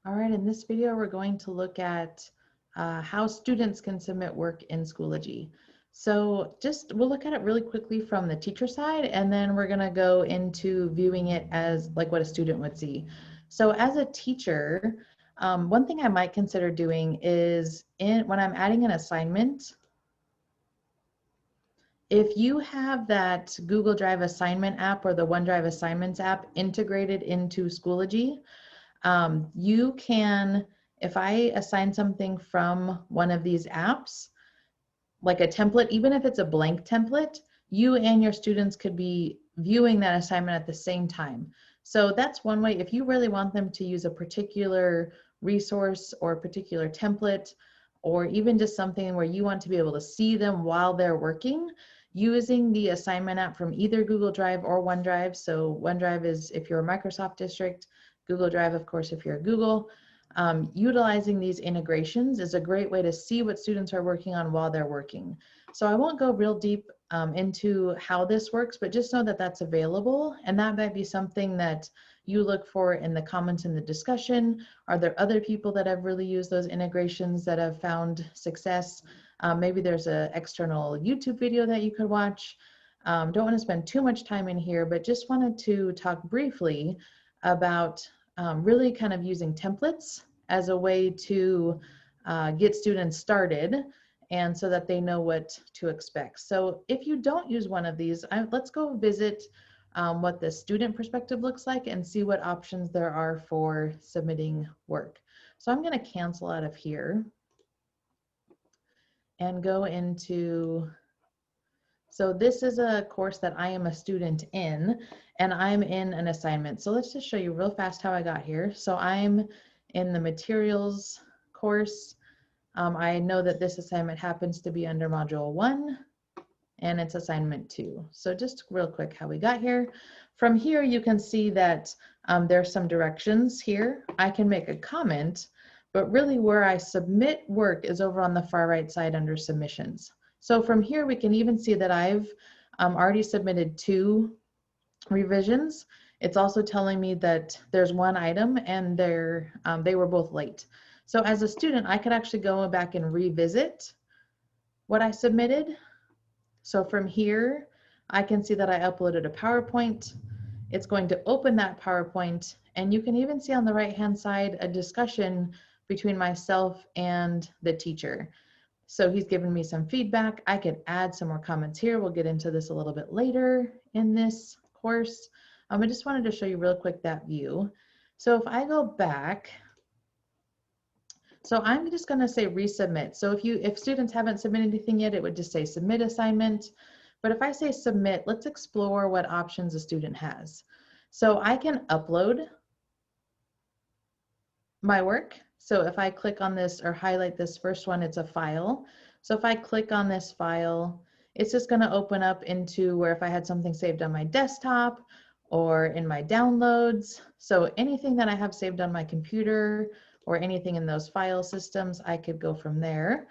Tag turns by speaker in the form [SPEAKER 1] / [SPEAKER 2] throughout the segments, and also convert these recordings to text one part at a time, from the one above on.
[SPEAKER 1] All right, in this video, we're going to look at how students can submit work in Schoology. So we'll look at it really quickly from the teacher side, and then we're gonna go into viewing it as like what a student would see. So as a teacher, one thing I might consider doing is when I'm adding an assignment, if you have that Google Drive assignment app or the OneDrive assignments app integrated into Schoology, you can, if I assign something from one of these apps, like a template, even if it's a blank template, you and your students could be viewing that assignment at the same time. So that's one way. If you really want them to use a particular resource or a particular template, or even just something where you want to be able to see them while they're working, using the assignment app from either Google Drive or OneDrive. So OneDrive is if you're a Microsoft district, Google Drive, of course, if you're Google. Utilizing these integrations is a great way to see what students are working on while they're working. So I won't go real deep into how this works, but just know that that's available, and that might be something that you look for in the comments in the discussion. Are there other people that have really used those integrations that have found success? Maybe there's an external YouTube video that you could watch. Don't want to spend too much time in here, but just wanted to talk briefly about really kind of using templates as a way to get students started and so that they know what to expect. So if you don't use one of these, let's go visit what the student perspective looks like and see what options there are for submitting work. So I'm going to cancel out of here and go into, so this is a course that I am a student in, and I'm in an assignment. So let's just show you real fast how I got here. So I'm in the materials course. I know that this assignment happens to be under module 1, and it's assignment 2. So just real quick how we got here. From here, you can see that there's some directions here. I can make a comment, but really where I submit work is over on the far right side under submissions. So from here, we can even see that I've already submitted 2 revisions. It's also telling me that there's 1 item and they were both late. So as a student, I could actually go back and revisit what I submitted. So from here, I can see that I uploaded a PowerPoint. It's going to open that PowerPoint, and you can even see on the right-hand side a discussion between myself and the teacher. So he's given me some feedback. I could add some more comments here. We'll get into this a little bit later in this course. I just wanted to show you real quick that view. So if I go back, so I'm just going to say resubmit. So if students haven't submitted anything yet, it would just say submit assignment. But if I say submit, let's explore what options a student has. So I can upload my work. So if I click on this or highlight this first one, it's a file. So if I click on this file, it's just going to open up into where if I had something saved on my desktop or in my downloads. So anything that I have saved on my computer or anything in those file systems, I could go from there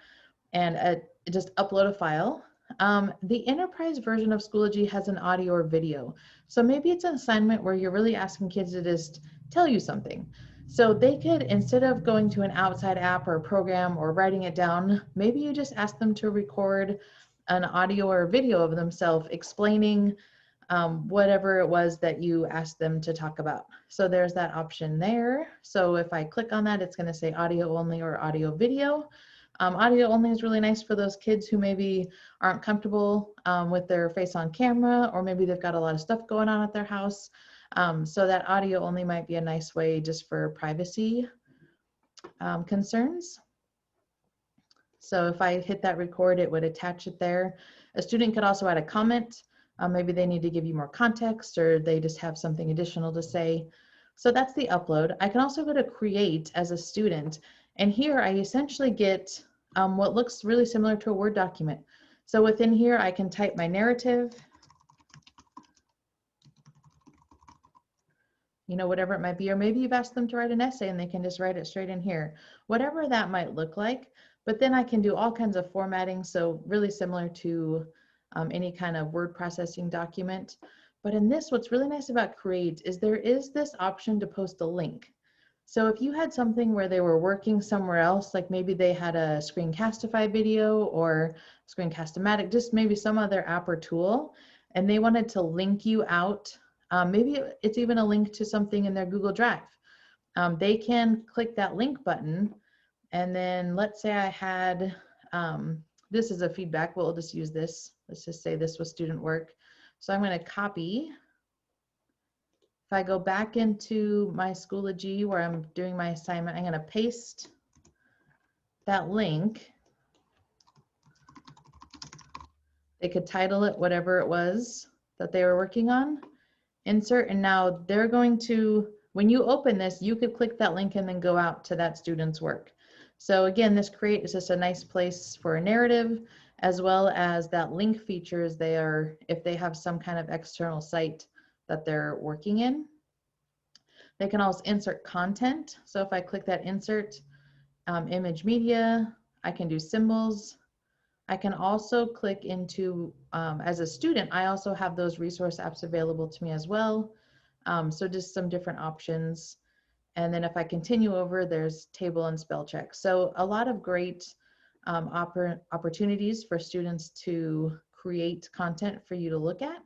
[SPEAKER 1] and just upload a file. The enterprise version of Schoology has an audio or video. So maybe it's an assignment where you're really asking kids to just tell you something. So they could, instead of going to an outside app or program or writing it down, maybe you just ask them to record an audio or video of themselves explaining whatever it was that you asked them to talk about. So there's that option there. So if I click on that, it's going to say audio only or audio video. Audio only is really nice for those kids who maybe aren't comfortable with their face on camera, or maybe they've got a lot of stuff going on at their house. So that audio only might be a nice way just for privacy concerns. So if I hit that record, it would attach it there. A student could also add a comment. Maybe they need to give you more context, or they just have something additional to say. So that's the upload. I can also go to create as a student, and here I essentially get what looks really similar to a Word document. So within here, I can type my narrative, whatever it might be, or maybe you've asked them to write an essay and they can just write it straight in here, whatever that might look like. But then I can do all kinds of formatting, so really similar to any kind of word processing document. But in this, what's really nice about Create is there is this option to post a link. So if you had something where they were working somewhere else, like maybe they had a Screencastify video or Screencast-O-Matic, just maybe some other app or tool, and they wanted to link you out, maybe it's even a link to something in their Google Drive. They can click that link button, and then let's say I had, this is a feedback, we'll just use this. Let's just say this was student work. So I'm going to copy. If I go back into my Schoology where I'm doing my assignment, I'm going to paste that link. They could title it whatever it was that they were working on, insert, and now they're going to, when you open this, you could click that link and then go out to that student's work. So again, this create is just a nice place for a narrative, as well as that link features they are, if they have some kind of external site that they're working in. They can also insert content. So if I click that insert image media, I can do symbols. I can also click into, as a student, I also have those resource apps available to me as well. So just some different options. And then if I continue over, there's table and spell check. So a lot of great opportunities for students to create content for you to look at.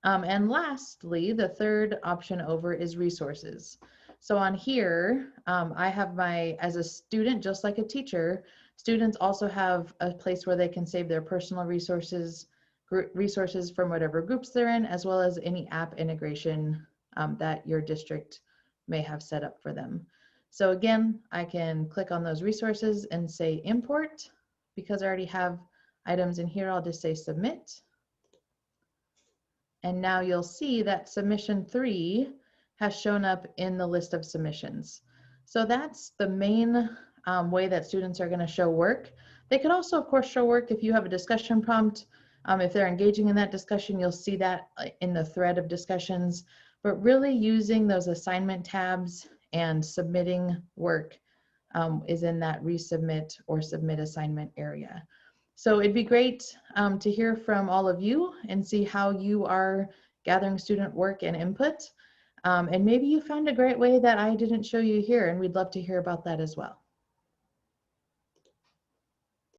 [SPEAKER 1] And lastly, the third option over is resources. So on here, I have my, as a student, just like a teacher, students also have a place where they can save their personal resources, resources from whatever groups they're in, as well as any app integration that your district may have set up for them. So again, I can click on those resources and say import. Because I already have items in here, I'll just say submit. And now you'll see that submission 3 has shown up in the list of submissions. So that's the main way that students are going to show work. They could also, of course, show work if you have a discussion prompt. If they're engaging in that discussion, you'll see that in the thread of discussions. But really using those assignment tabs and submitting work is in that resubmit or submit assignment area. So it'd be great to hear from all of you and see how you are gathering student work and input. And maybe you found a great way that I didn't show you here, and we'd love to hear about that as well.